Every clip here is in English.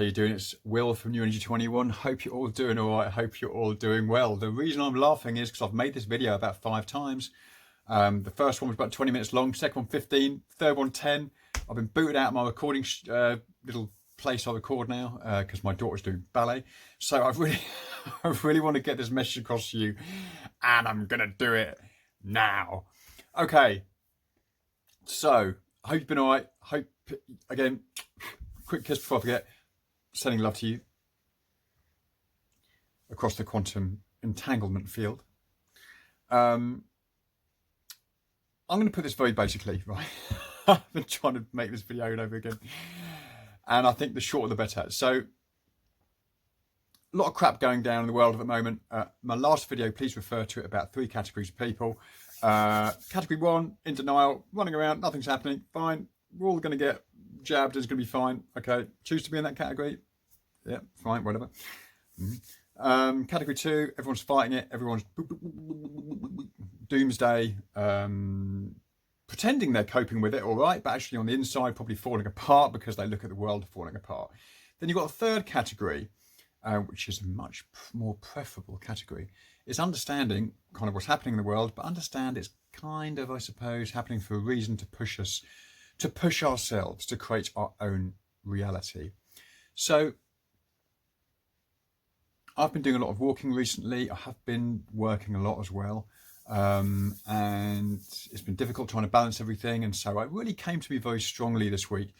you doing? It's Will from New Energy 21. Hope you're all doing all right. Hope you're all doing well. The reason I'm laughing is because I've made this video about 5 times. The first one was about 20 minutes long, second one 15, third one 10. I've been booted out of my recording little place I record now because my daughter's doing ballet. So I really want to get this message across to you, and I'm going to do it now. Okay, so I hope you've been all right. Hope, again, quick kiss before I forget, sending love to you across the quantum entanglement field. I'm going to put this very basically, right? I've been trying to make this video over and over again, and I think the shorter the better. So, a lot of crap going down in the world at the moment. My last video, please refer to it, about 3 categories of people. Category 1, in denial, running around, nothing's happening, fine. We're all going to get jabbed, it's going to be fine. Okay, choose to be in that category. Yeah, fine, whatever. Category 2, everyone's fighting it, everyone's doomsday, pretending they're coping with it all right, but actually on the inside probably falling apart because they look at the world falling apart. Then you've got a third category, which is a much more preferable category. It's understanding kind of what's happening in the world, but understand it's kind of, I suppose, happening for a reason, to push us, to push ourselves, to create our own reality. So I've been doing a lot of walking recently. I have been working a lot as well. And it's been difficult trying to balance everything. And so it really came to me very strongly this week.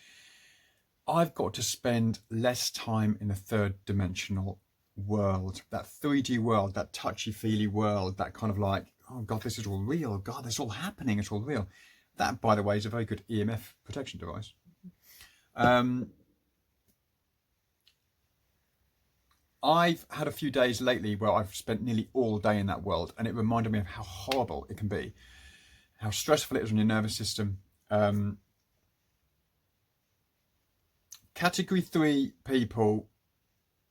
I've got to spend less time in the third dimensional world, that 3D world, that touchy-feely world, that kind of like, oh God, this is all real. God, this is all happening. It's all real. That, by the way, is a very good EMF protection device. I've had a few days lately where I've spent nearly all day in that world, and it reminded me of how horrible it can be, how stressful it is on your nervous system. Category 3 people,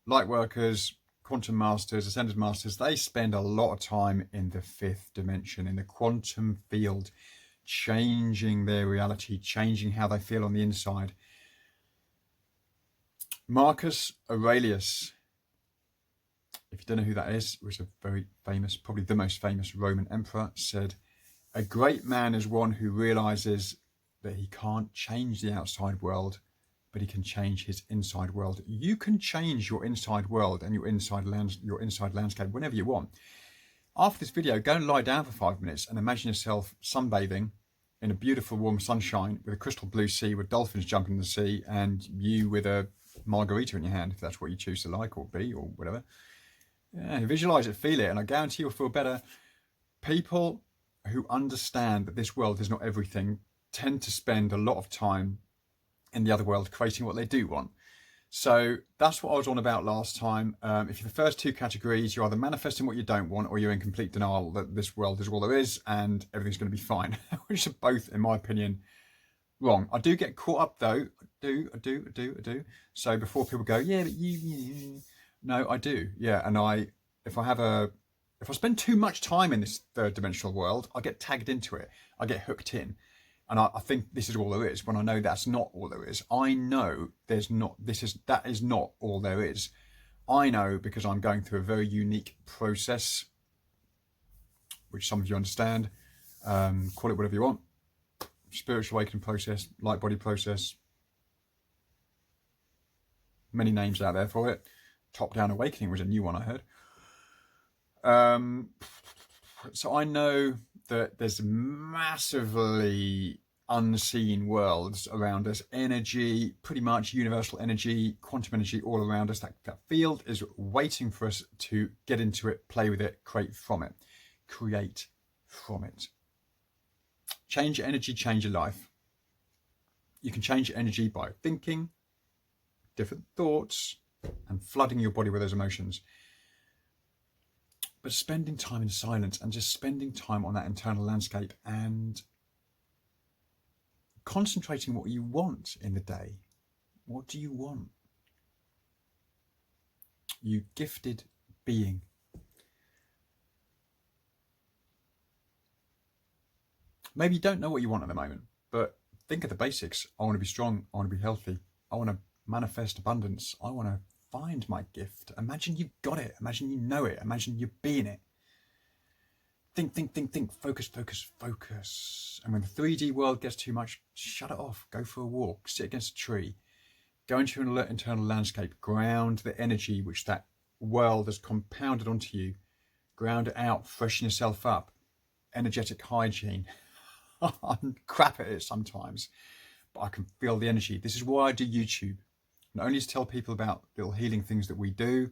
light workers, quantum masters, ascended masters, they spend a lot of time in the 5th dimension, in the quantum field, changing their reality, changing how they feel on the inside. Marcus Aurelius, if you don't know who that is, was a very famous, probably the most famous Roman emperor, said, "A great man is one who realizes that he can't change the outside world, but he can change his inside world." You can change your inside world and your inside landscape whenever you want. After this video, go and lie down for 5 minutes and imagine yourself sunbathing in a beautiful warm sunshine with a crystal blue sea with dolphins jumping in the sea, and you with a margarita in your hand, if that's what you choose to like or be or whatever. Yeah, visualize it, feel it, and I guarantee you'll feel better. People who understand that this world is not everything tend to spend a lot of time in the other world creating what they do want. So that's what I was on about last time. If you're the first 2 categories, you're either manifesting what you don't want, or you're in complete denial that this world is all there is and everything's going to be fine, which are both, in my opinion, wrong. I do get caught up though. I do. So before people go, yeah, but you. No, I do. Yeah, and if I spend too much time in this third dimensional world, I get tagged into it. I get hooked in. And I think this is all there is, when I know that's not all there is. I know that is not all there is. I know because I'm going through a very unique process, which some of you understand. Call it whatever you want. Spiritual awakening process, light body process. Many names out there for it. Top-down awakening was a new one I heard. So I know that there's massively unseen worlds around us, energy, pretty much universal energy, quantum energy all around us. That field is waiting for us to get into it, play with it, create from it. Change your energy, change your life. You can change your energy by thinking different thoughts and flooding your body with those emotions. But spending time in silence and just spending time on that internal landscape and concentrating what you want in the day. What do you want? You gifted being. Maybe you don't know what you want at the moment, but think of the basics. I want to be strong. I want to be healthy. I want to manifest abundance. I want to find my gift. Imagine you've got it. Imagine you know it. Imagine you're being it. Think, think, think, think. Focus, focus, focus. And when the 3D world gets too much, shut it off. Go for a walk. Sit against a tree. Go into an internal landscape. Ground the energy which that world has compounded onto you. Ground it out. Freshen yourself up. Energetic hygiene. I'm crap at it sometimes, but I can feel the energy. This is why I do YouTube. Not only to tell people about little healing things that we do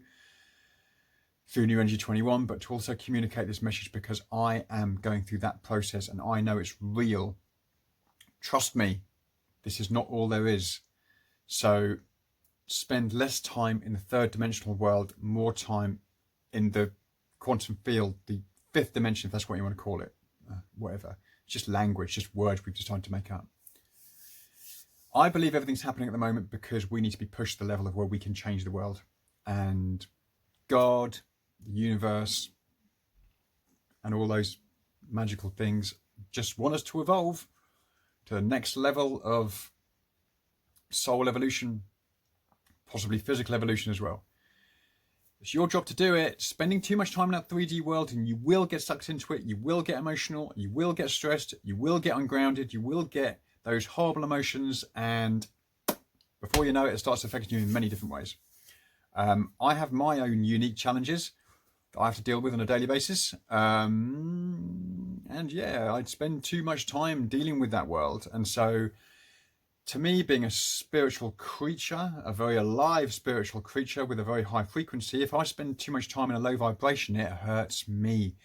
through New Energy 21, but to also communicate this message because I am going through that process and I know it's real. Trust me, this is not all there is. So spend less time in the third dimensional world, more time in the quantum field, the fifth dimension, if that's what you want to call it, whatever. It's just language, just words we've decided to make up. I believe everything's happening at the moment because we need to be pushed to the level of where we can change the world. And God, the universe, and all those magical things just want us to evolve to the next level of soul evolution, possibly physical evolution as well. It's your job to do it. Spending too much time in that 3D world and you will get sucked into it. You will get emotional. You will get stressed. You will get ungrounded. You will get those horrible emotions. And before you know it, it starts affecting you in many different ways. I have my own unique challenges that I have to deal with on a daily basis. And yeah, I'd spend too much time dealing with that world. And so to me, being a spiritual creature, a very alive spiritual creature with a very high frequency, if I spend too much time in a low vibration, it hurts me.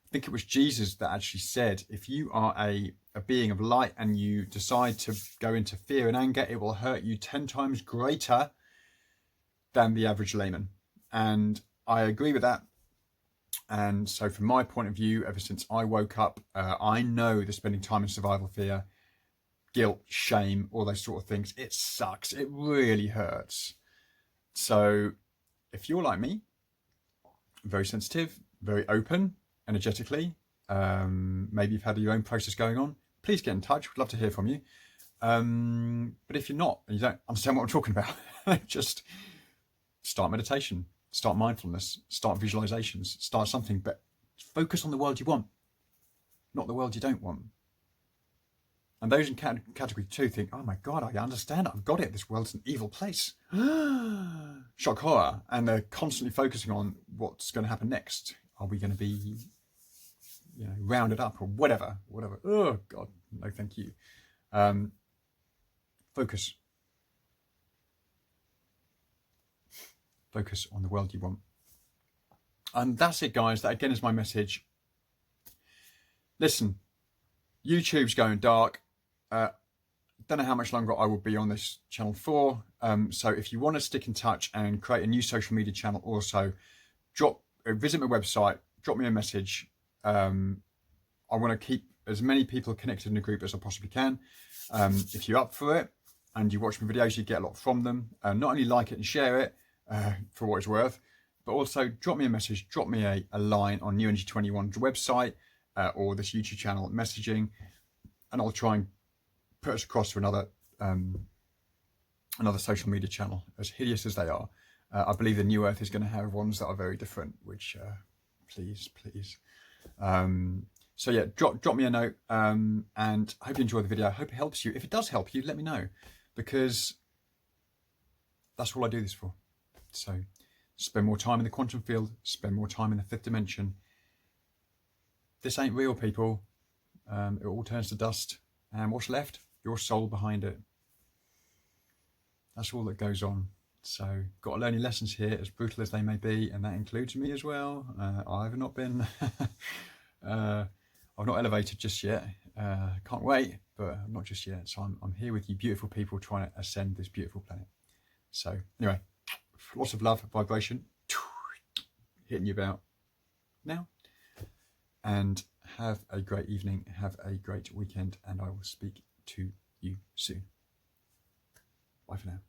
I think it was Jesus that actually said, if you are a being of light and you decide to go into fear and anger, it will hurt you 10 times greater than the average layman. And I agree with that. And so from my point of view, ever since I woke up, I know that spending time in survival fear, guilt, shame, all those sort of things, it sucks. It really hurts. So if you're like me, very sensitive, very open, energetically, maybe you've had your own process going on, please get in touch. We'd love to hear from you. But if you're not, and you don't understand what I'm talking about, just start meditation, start mindfulness, start visualizations, start something, but focus on the world you want, not the world you don't want. And those in category 2 think, oh my God, I understand it. I've got it. This world's an evil place. Shock horror. And they're constantly focusing on what's going to happen next. Are we going to be, rounded up or whatever? Oh God, no, thank you. Focus. Focus on the world you want. And that's it, guys. That again is my message. Listen, YouTube's going dark. Don't know how much longer I will be on this channel for. So if you want to stick in touch and create a new social media channel, also visit my website, drop me a message. I want to keep as many people connected in the group as I possibly can. If you're up for it and you watch my videos, you get a lot from them. Not only like it and share it for what it's worth, but also drop me a message, drop me a line on New Energy 21's website or this YouTube channel messaging, and I'll try and put us across to another social media channel. As hideous as they are, I believe the New Earth is going to have ones that are very different, which please. So yeah, drop me a note, and I hope you enjoy the video. I hope it helps you. If it does help you, let me know, because that's all I do this for. So spend more time in the quantum field, spend more time in the fifth dimension. This ain't real, people. It all turns to dust, and what's left? Your soul behind it. That's all that goes on. So got to learn your lessons here, as brutal as they may be, and that includes me as well. I've not been I've not elevated just yet. Can't wait, but not just yet. So I'm here with you beautiful people trying to ascend this beautiful planet. So anyway, lots of love, vibration hitting you about now, and have a great evening, have a great weekend, and I will speak to you soon. Bye for now.